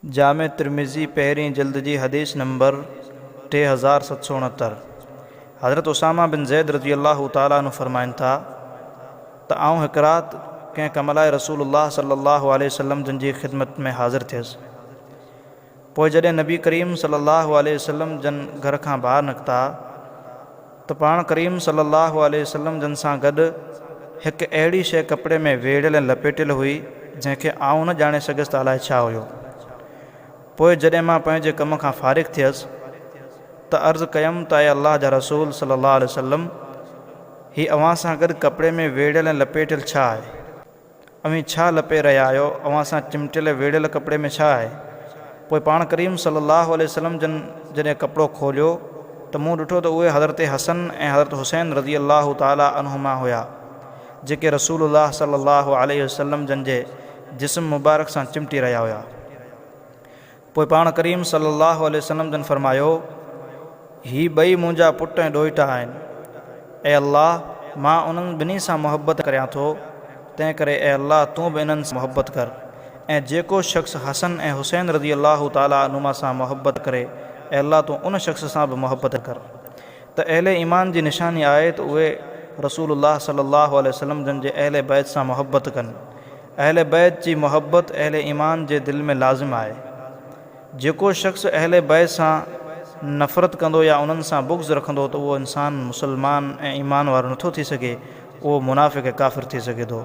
जामे तिरमिज़ी पहिरीं जल्द जी हदीस नंबर 3769। हज़रत उसामा बिन ज़ैद रज़ी अल्लाह ताला अन्हु फ़रमाइनि था त आउं हिकु राति कंहिं कमलाए रसूलुल्लाह सल्लल्लाहु अलैहि वसल्लम जन जी ख़िदमत में हाज़िर थियसि। पोइ जॾहिं नबी करीम सल्लल्लाहु अलैहि वसल्लम जन घर खां ॿाहिरि निकिता त पाण करीम सल्लल्लाहु अलैहि वसल्लम जन सां गॾु हिकु अहिड़ी शइ कपिड़े में वेड़ियल ऐं लपेटियल हुई जंहिंखे आउं न ॼाणे सघियसि त अलाए छा हुयो। पोइ जॾहिं मां पंहिंजे कम खां फ़ारिग़ थियसि त अर्ज़ु कयमि त अल्लाह जा रसूल सल्लल्लाहु अलैहि वसल्लम, हीअ अव्हां सां गॾु कपिड़े में वेड़ियल ऐं लपेटियल छा आहे? अव्हीं छा लपे रहिया आहियो? अव्हां सां चिमटियल वेड़ियल कपिड़े में छा आहे? पोइ पाण करीम सल्लल्लाहु अलैहि वसल्लम जन जॾहिं कपिड़ो खोलियो त मूं ॾिठो त उहे हज़रत हसन ऐं हज़रत हुसैन रज़ी अल्लाह ताला अन्हुमा हुआ, जेके रसूलुल्लाह सल्लल्लाहु अलैहि वसल्लम जन जे जिस्म मुबारक सां चिमटी रहिया हुआ। पोइ पाण करीम सल्लल्लाहु अलैहि वसल्लम जन फ़रमायो, ही ॿई मुंहिंजा पुट ऐं ॾोहिटा आहिनि। ऐं अल्लाह, मां उन्हनि ॿिन्ही सां मुहबत करियां थो, तंहिं करे ऐं अल्लाह तूं बि इन्हनि सां मुहबत कर। ऐं जेको शख़्स हसन ऐं हुसैन रज़ी अल्लाह ताला अनुमा सां मुहबत करे, ऐं अल्लाह तूं उन शख़्स सां बि मुहबत कर। त अहले ईमान जी निशानी आहे त उहे रसूलुल्लाह सल्लल्लाहु अलैहि वसल्लम जन जे अहले बैत सां मुहबत कनि। अहले बैत जी मुहबत अहले ईमान जे दिलि में लाज़िम आहे। जेको शख़्स अहले बैत सां नफ़रत कंदो या उन्हनि सां बुग़्ज़ रखंदो त उहो इंसानु मुसलमान ऐं ईमान वारो नथो थी सघे, उहो मुनाफ़िक़ काफ़िर थी सघे थो।